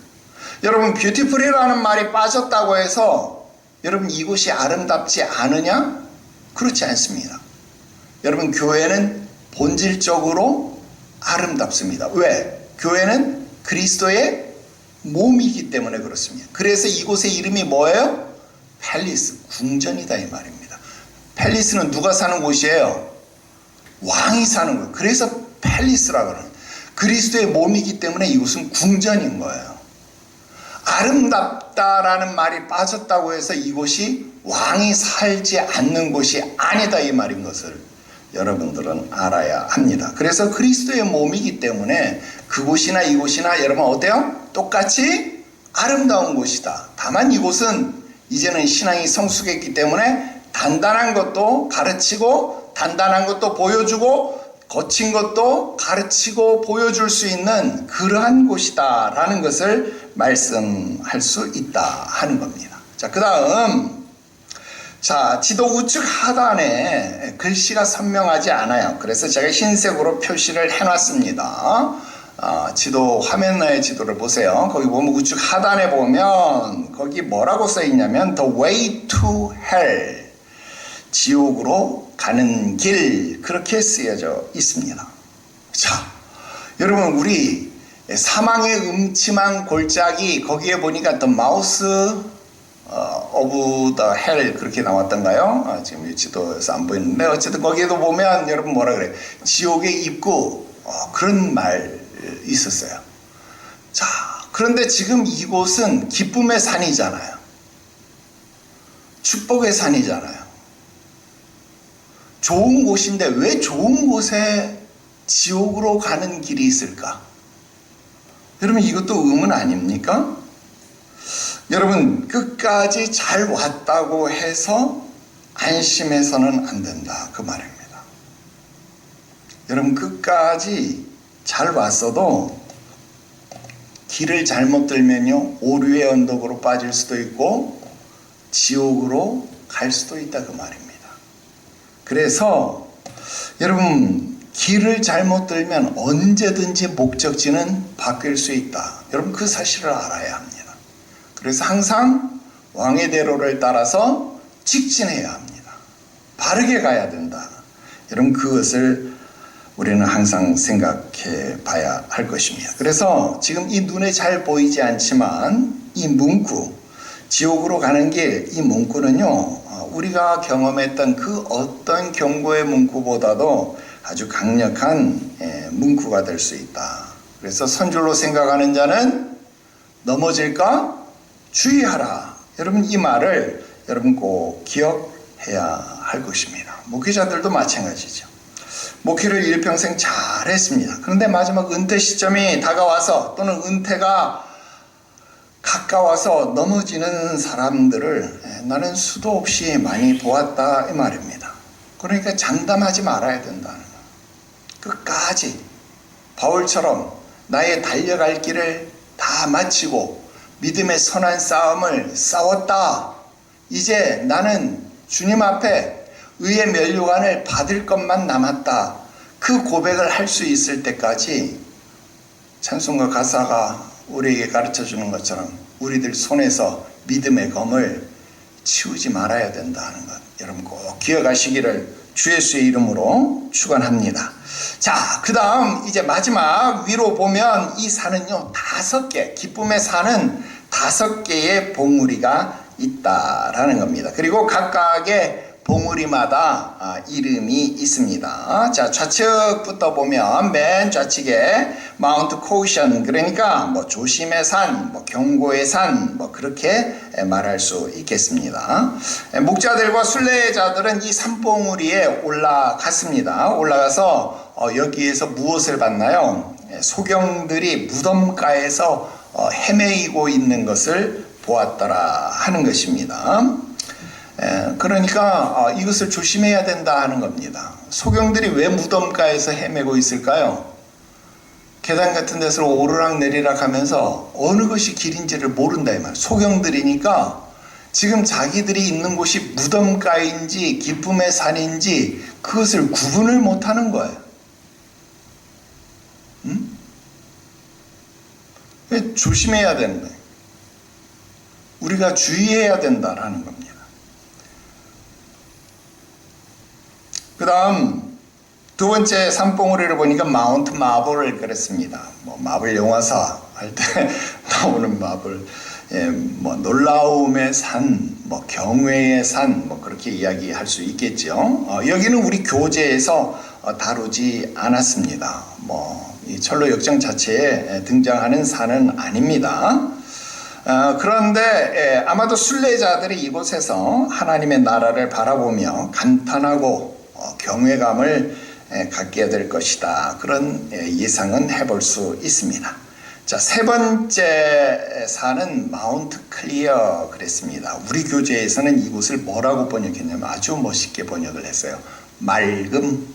여러분, 뷰티풀이라는 말이 빠졌다고 해서 여러분 이곳이 아름답지 않으냐? 그렇지 않습니다. 여러분, 교회는 본질적으로 아름답습니다. 왜? 교회는 그리스도의 몸이기 때문에 그렇습니다. 그래서 이곳의 이름이 뭐예요? 팰리스, 궁전이다 이 말입니다. 팰리스는 누가 사는 곳이에요? 왕이 사는 곳. 그래서 팰리스라고 하는, 그리스도의 몸이기 때문에 이곳은 궁전인 거예요. 아름답다라는 말이 빠졌다고 해서 이곳이 왕이 살지 않는 곳이 아니다 이 말인 것을 여러분들은 알아야 합니다. 그래서 그리스도의 몸이기 때문에 그곳이나 이곳이나 여러분 어때요? 똑같이 아름다운 곳이다. 다만 이곳은 이제는 신앙이 성숙했기 때문에 단단한 것도 가르치고 단단한 것도 보여주고 거친 것도 가르치고 보여줄 수 있는 그러한 곳이다 라는 것을 말씀할 수 있다 하는 겁니다. 자, 그 다음, 자, 지도 우측 하단에 글씨가 선명하지 않아요. 그래서 제가 흰색으로 표시를 해놨습니다. 지도 화면의 지도를 보세요. 거기 보면 우측 하단에 보면 거기 뭐라고 써 있냐면 The way to hell, 지옥으로 가는 길, 그렇게 쓰여져 있습니다. 자, 여러분, 우리 사망의 음침한 골짜기, 거기에 보니까 The mouth of the hell 그렇게 나왔던가요? 지금 지도에서 안 보이는데 어쨌든 거기에도 보면 여러분 뭐라 그래? 지옥의 입구, 그런 말 있었어요. 자, 그런데 지금 이곳은 기쁨의 산이잖아요. 축복의 산이잖아요. 좋은 곳인데 왜 좋은 곳에 지옥으로 가는 길이 있을까? 여러분, 이것도 의문 아닙니까? 여러분, 끝까지 잘 왔다고 해서 안심해서는 안 된다, 그 말입니다. 여러분, 끝까지 잘 왔어도 길을 잘못 들면요, 오류의 언덕으로 빠질 수도 있고 지옥으로 갈 수도 있다, 그 말입니다. 그래서 여러분, 길을 잘못 들면 언제든지 목적지는 바뀔 수 있다. 여러분, 그 사실을 알아야 합니다. 그래서 항상 왕의 대로를 따라서 직진해야 합니다. 바르게 가야 된다. 여러분, 그것을 우리는 항상 생각해 봐야 할 것입니다. 그래서 지금 이 눈에 잘 보이지 않지만 이 문구, 지옥으로 가는 길, 이 문구는요, 우리가 경험했던 그 어떤 경고의 문구보다도 아주 강력한 문구가 될 수 있다. 그래서 선줄로 생각하는 자는 넘어질까 주의하라. 여러분, 이 말을 여러분 꼭 기억해야 할 것입니다. 목회자들도 마찬가지죠. 목회를 일평생 잘했습니다. 그런데 마지막 은퇴 시점이 다가와서 또는 은퇴가 가까워서 넘어지는 사람들을 나는 수도 없이 많이 보았다, 이 말입니다. 그러니까 장담하지 말아야 된다는 거예요. 끝까지 바울처럼 나의 달려갈 길을 다 마치고 믿음의 선한 싸움을 싸웠다. 이제 나는 주님 앞에 의의 면류관을 받을 것만 남았다. 그 고백을 할 수 있을 때까지 찬송가 가사가 우리에게 가르쳐 주는 것처럼 우리들 손에서 믿음의 검을 치우지 말아야 된다는 것, 여러분 꼭 기억하시기를 주 예수의 이름으로 축원합니다. 자, 그 다음 이제 마지막 위로 보면 이 산은요 5개, 기쁨의 산은 5개의 봉우리가 있다라는 겁니다. 그리고 각각의 봉우리마다 이름이 있습니다. 자, 좌측부터 보면 맨 좌측에 마운트 코션, 그러니까 뭐 조심의 산, 뭐 경고의 산, 뭐 그렇게 말할 수 있겠습니다. 목자들과 순례자들은 이 산봉우리에 올라갔습니다. 올라가서 여기에서 무엇을 봤나요? 소경들이 무덤가에서 헤매이고 있는 것을 보았더라 하는 것입니다. 그러니까 이것을 조심해야 된다 하는 겁니다. 소경들이 왜 무덤가에서 헤매고 있을까요? 계단 같은 데서 오르락 내리락 하면서 어느 것이 길인지를 모른다 이 말. 소경들이니까 지금 자기들이 있는 곳이 무덤가인지 기쁨의 산인지 그것을 구분을 못하는 거예요. 조심해야 되는 거예요. 우리가 주의해야 된다라는 겁니다. 그 다음 두 번째 산봉우리를 보니까 마운트 마블을 그랬습니다. 뭐 마블 영화사 할 때 나오는 마블, 뭐 놀라움의 산, 뭐 경외의 산, 뭐 그렇게 이야기할 수 있겠죠. 여기는 우리 교재에서 다루지 않았습니다. 뭐 이 철로 역정 자체에 등장하는 산은 아닙니다. 그런데 아마도 순례자들이 이곳에서 하나님의 나라를 바라보며 감탄하고 경외감을 갖게 될 것이다. 그런 예상은 해볼 수 있습니다. 자, 세 번째 산은 마운트 클리어 그랬습니다. 우리 교재에서는 이곳을 뭐라고 번역했냐면 아주 멋있게 번역을 했어요. 맑음,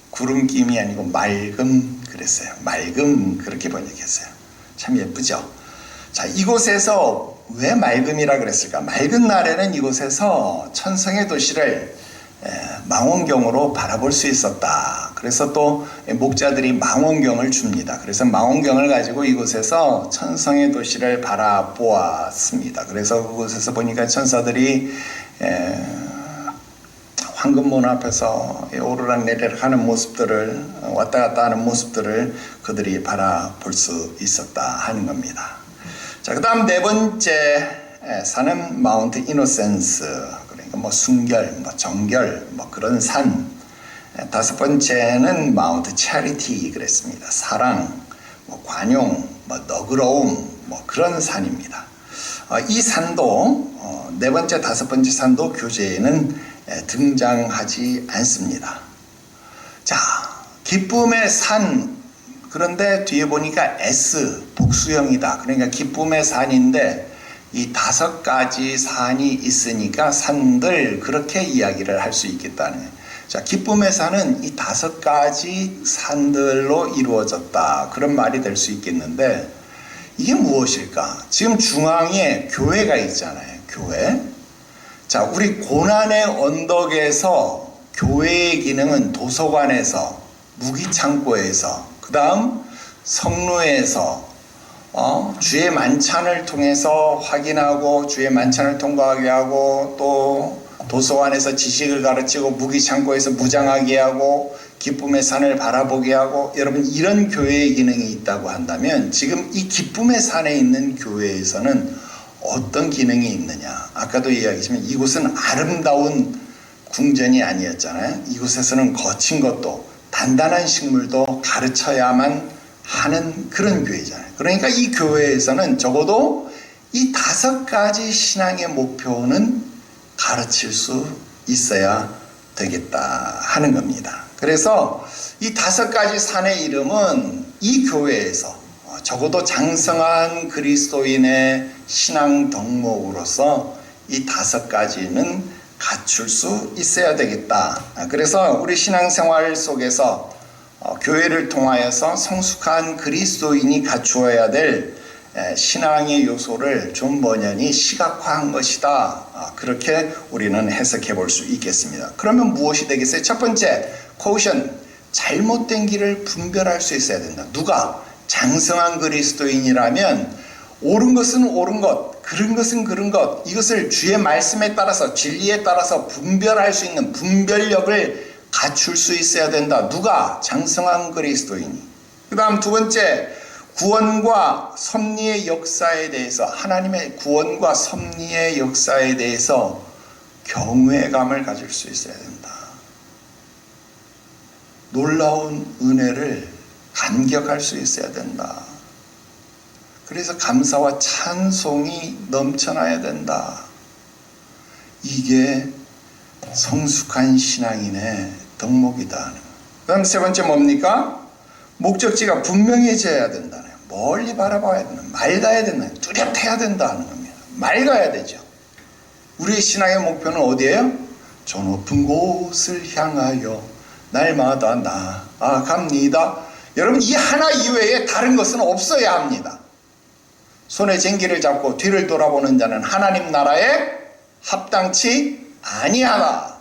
구름김이 아니고 맑음 그랬어요. 맑음 그렇게 번역했어요. 참 예쁘죠? 자, 이곳에서 왜 맑음이라 그랬을까? 맑은 날에는 이곳에서 천성의 도시를 망원경으로 바라볼 수 있었다. 그래서 또 목자들이 망원경을 줍니다. 그래서 망원경을 가지고 이곳에서 천성의 도시를 바라보았습니다. 그래서 그곳에서 보니까 천사들이 황금문 앞에서 오르락 내리락 하는 모습들을, 왔다 갔다 하는 모습들을 그들이 바라볼 수 있었다 하는 겁니다. 자, 그 다음 네 번째 산은 마운트 이노센스, 그러니까 뭐 순결, 뭐 정결, 뭐 그런 산. 다섯 번째는 마운트 체리티 그랬습니다. 사랑, 뭐 관용, 뭐 너그러움, 뭐 그런 산입니다. 이 산도 네 번째, 다섯 번째 산도 교재에는 등장하지 않습니다. 자, 기쁨의 산, 그런데 뒤에 보니까 S 복수형이다. 그러니까 기쁨의 산인데 이 다섯 가지 산이 있으니까 산들 그렇게 이야기를 할 수 있겠다는 거예요. 자, 기쁨의 산은 이 다섯 가지 산들로 이루어졌다. 그런 말이 될 수 있겠는데 이게 무엇일까? 지금 중앙에 교회가 있잖아요. 교회. 자, 우리 고난의 언덕에서 교회의 기능은 도서관에서, 무기창고에서, 그 다음 성루에서 주의 만찬을 통해서 확인하고 주의 만찬을 통과하게 하고 또 도서관에서 지식을 가르치고 무기창고에서 무장하게 하고 기쁨의 산을 바라보게 하고, 여러분 이런 교회의 기능이 있다고 한다면 지금 이 기쁨의 산에 있는 교회에서는 어떤 기능이 있느냐? 아까도 이야기했지만 이곳은 아름다운 궁전이 아니었잖아요. 이곳에서는 거친 것도 단단한 식물도 가르쳐야만 하는 그런 교회잖아요. 그러니까 이 교회에서는 적어도 이 다섯 가지 신앙의 목표는 가르칠 수 있어야 되겠다 하는 겁니다. 그래서 이 다섯 가지 산의 이름은 이 교회에서 적어도 장성한 그리스도인의 신앙 덕목으로서 이 다섯 가지는 갖출 수 있어야 되겠다. 그래서 우리 신앙생활 속에서 교회를 통하여서 성숙한 그리스도인이 갖추어야 될 신앙의 요소를 좀 번연히 시각화한 것이다. 그렇게 우리는 해석해 볼 수 있겠습니다. 그러면 무엇이 되겠어요? 첫 번째, 코션, 잘못된 길을 분별할 수 있어야 된다. 누가? 장성한 그리스도인이라면 옳은 것은 옳은 것, 그른 것은 그른 것, 이것을 주의 말씀에 따라서 진리에 따라서 분별할 수 있는 분별력을 갖출 수 있어야 된다. 누가? 장성한 그리스도인이. 그 다음 두 번째, 구원과 섭리의 역사에 대해서, 하나님의 구원과 섭리의 역사에 대해서 경외감을 가질 수 있어야 된다. 놀라운 은혜를 감격할 수 있어야 된다. 그래서 감사와 찬송이 넘쳐나야 된다. 이게 성숙한 신앙인의 덕목이다. 그 다음 세 번째 뭡니까? 목적지가 분명해져야 된다는 거예요. 멀리 바라봐야 된다. 맑아야 된다. 뚜렷해야 된다는 겁니다. 맑아야 되죠. 우리의 신앙의 목표는 어디예요? 저 높은 곳을 향하여 날마다 나아갑니다. 여러분, 이 하나 이외에 다른 것은 없어야 합니다. 손에 쟁기를 잡고 뒤를 돌아보는 자는 하나님 나라에 합당치 아니하다.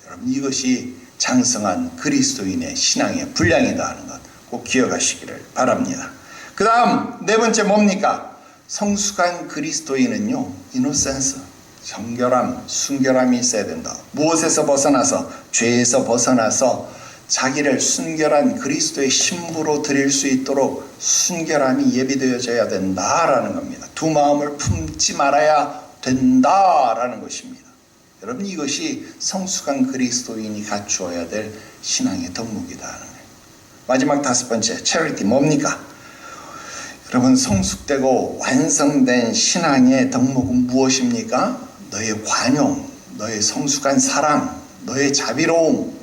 여러분, 이것이 장성한 그리스도인의 신앙의 분량이다 하는 것 꼭 기억하시기를 바랍니다. 그 다음 네 번째 뭡니까? 성숙한 그리스도인은요, 이노센스, 정결함, 순결함이 있어야 된다. 무엇에서 벗어나서? 죄에서 벗어나서 자기를 순결한 그리스도의 신부로 드릴 수 있도록 순결함이 예비되어져야 된다라는 겁니다. 두 마음을 품지 말아야 된다라는 것입니다. 여러분, 이것이 성숙한 그리스도인이 갖추어야 될 신앙의 덕목이다 하는 거예요. 마지막 다섯 번째, 체리티 뭡니까? 여러분, 성숙되고 완성된 신앙의 덕목은 무엇입니까? 너의 관용, 너의 성숙한 사랑, 너의 자비로움,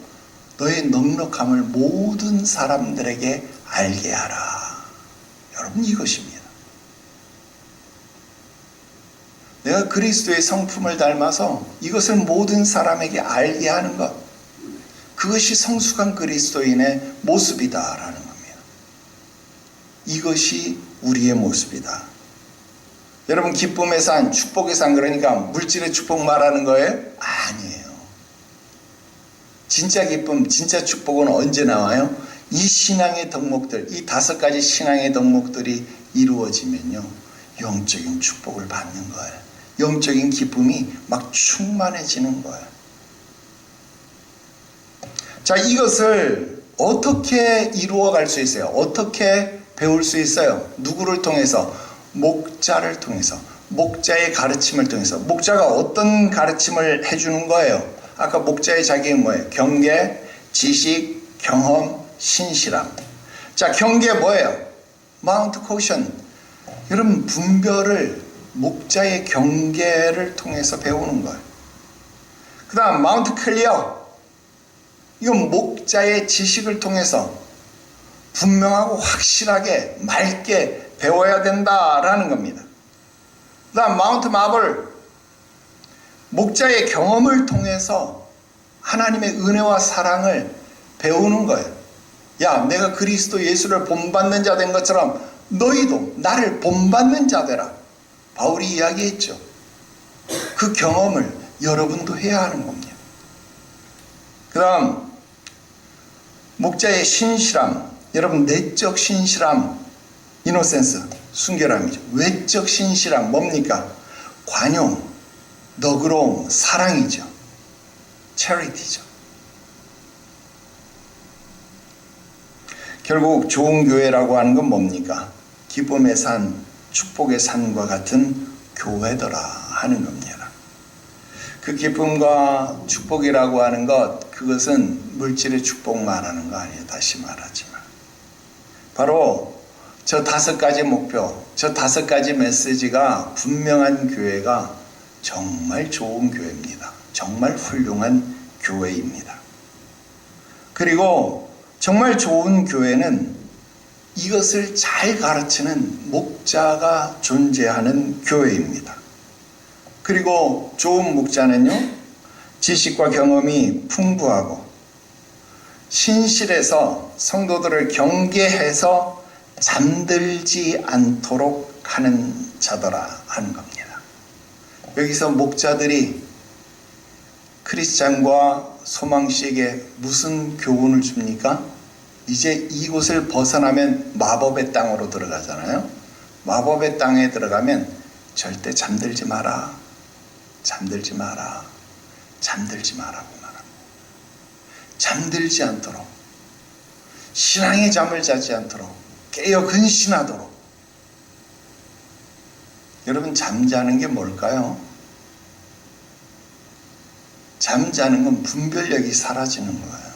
너의 넉넉함을 모든 사람들에게 알게 하라. 여러분, 이것입니다. 내가 그리스도의 성품을 닮아서 이것을 모든 사람에게 알게 하는 것, 그것이 성숙한 그리스도인의 모습이다라는 겁니다. 이것이 우리의 모습이다. 여러분, 기쁨의 산, 축복의 산, 그러니까 물질의 축복 말하는 거예요? 아니에요. 진짜 기쁨, 진짜 축복은 언제 나와요? 이 신앙의 덕목들, 이 5가지 신앙의 덕목들이 이루어지면요, 영적인 축복을 받는 거예요. 영적인 기쁨이 막 충만해지는 거예요. 자, 이것을 어떻게 이루어갈 수 있어요? 어떻게 배울 수 있어요? 누구를 통해서? 목자를 통해서, 목자의 가르침을 통해서. 목자가 어떤 가르침을 해주는 거예요? 아까 목자의 자격은 뭐예요? 경계, 지식, 경험, 신실함. 자, 경계 뭐예요? 마운트 코션. 여러분, 분별을 목자의 경계를 통해서 배우는 거예요. 그 다음 마운트 클리어. 이건 목자의 지식을 통해서 분명하고 확실하게 맑게 배워야 된다라는 겁니다. 그 다음 마운트 마블. 목자의 경험을 통해서 하나님의 은혜와 사랑을 배우는 거예요. 야, 내가 그리스도 예수를 본받는 자 된 것처럼 너희도 나를 본받는 자 되라. 바울이 이야기했죠. 그 경험을 여러분도 해야 하는 겁니다. 그 다음 목자의 신실함. 여러분, 내적 신실함, 이노센스, 순결함이죠. 외적 신실함 뭡니까? 관용, 너그러움, 사랑이죠. 체리티죠. 결국 좋은 교회라고 하는 건 뭡니까? 기쁨의 산, 축복의 산과 같은 교회더라 하는 겁니다. 그 기쁨과 축복이라고 하는 것, 그것은 물질의 축복 말하는 거 아니에요. 다시 말하지만 바로 저 5가지 목표, 저 5가지 메시지가 분명한 교회가 정말 좋은 교회입니다. 정말 훌륭한 교회입니다. 그리고 정말 좋은 교회는 이것을 잘 가르치는 목자가 존재하는 교회입니다. 그리고 좋은 목자는요, 지식과 경험이 풍부하고 신실해서 성도들을 경계해서 잠들지 않도록 하는 자더라 하는 겁니다. 여기서 목자들이 크리스찬과 소망씨에게 무슨 교훈을 줍니까? 이제 이곳을 벗어나면 마법의 땅으로 들어가잖아요. 마법의 땅에 들어가면 절대 잠들지 마라. 잠들지 마라. 잠들지 마라고 말합니다. 잠들지 않도록, 신앙의 잠을 자지 않도록, 깨어 근신하도록. 여러분, 잠자는 게 뭘까요? 잠자는 건 분별력이 사라지는 거예요.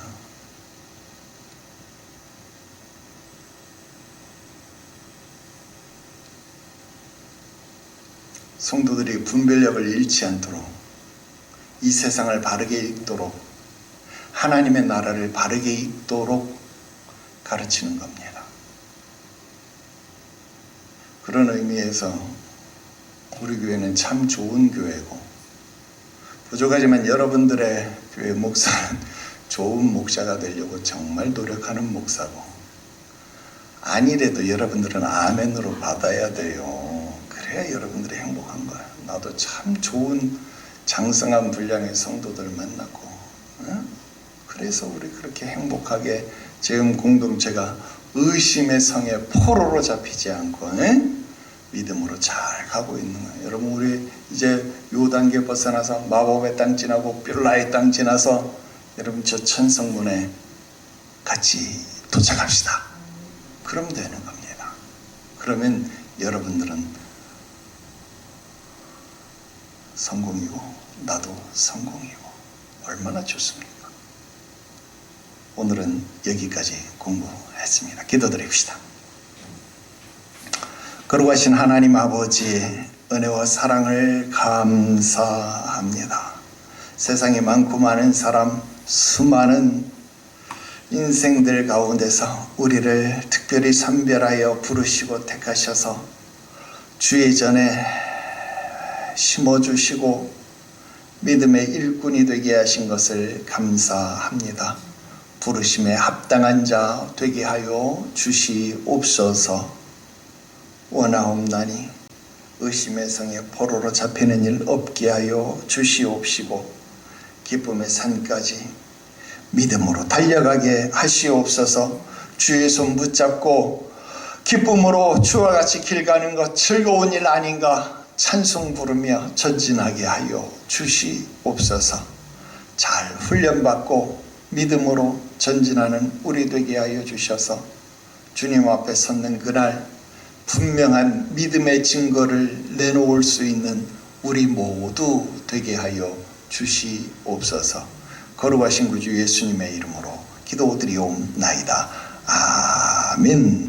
성도들이 분별력을 잃지 않도록, 이 세상을 바르게 읽도록, 하나님의 나라를 바르게 읽도록 가르치는 겁니다. 그런 의미에서 우리 교회는 참 좋은 교회고, 부족하지만 여러분들의 교회 목사는 좋은 목사가 되려고 정말 노력하는 목사고, 아니래도 여러분들은 아멘으로 받아야 돼요. 그래야 여러분들이 행복한 거예요. 나도 참 좋은 장성한 분량의 성도들 만났고, 그래서 우리 그렇게 행복하게 지금 공동체가 의심의 성에 포로로 잡히지 않고 믿음으로 잘 가고 있는 거예요. 여러분, 우리 이제 요 단계 벗어나서 마법의 땅 지나고 뷸라의 땅 지나서 여러분 저 천성문에 같이 도착합시다. 그럼 되는 겁니다. 그러면 여러분들은 성공이고 나도 성공이고 얼마나 좋습니까? 오늘은 여기까지 공부했습니다. 기도드립시다. 거룩하신 하나님 아버지, 은혜와 사랑을 감사합니다. 세상에 많고 많은 사람, 수많은 인생들 가운데서 우리를 특별히 선별하여 부르시고 택하셔서 주의 전에 심어주시고 믿음의 일꾼이 되게 하신 것을 감사합니다. 부르심에 합당한 자 되게 하여 주시옵소서. 원하옵나니 의심의 성에 포로로 잡히는 일 없게 하여 주시옵시고, 기쁨의 산까지 믿음으로 달려가게 하시옵소서. 주의 손 붙잡고 기쁨으로 주와 같이 길 가는 것 즐거운 일 아닌가 찬송 부르며 전진하게 하여 주시옵소서. 잘 훈련받고 믿음으로 전진하는 우리 되게 하여 주셔서 주님 앞에 섰는 그날 분명한 믿음의 증거를 내놓을 수 있는 우리 모두 되게 하여 주시옵소서. 거룩하신 구주 예수님의 이름으로 기도드리옵나이다. 아멘.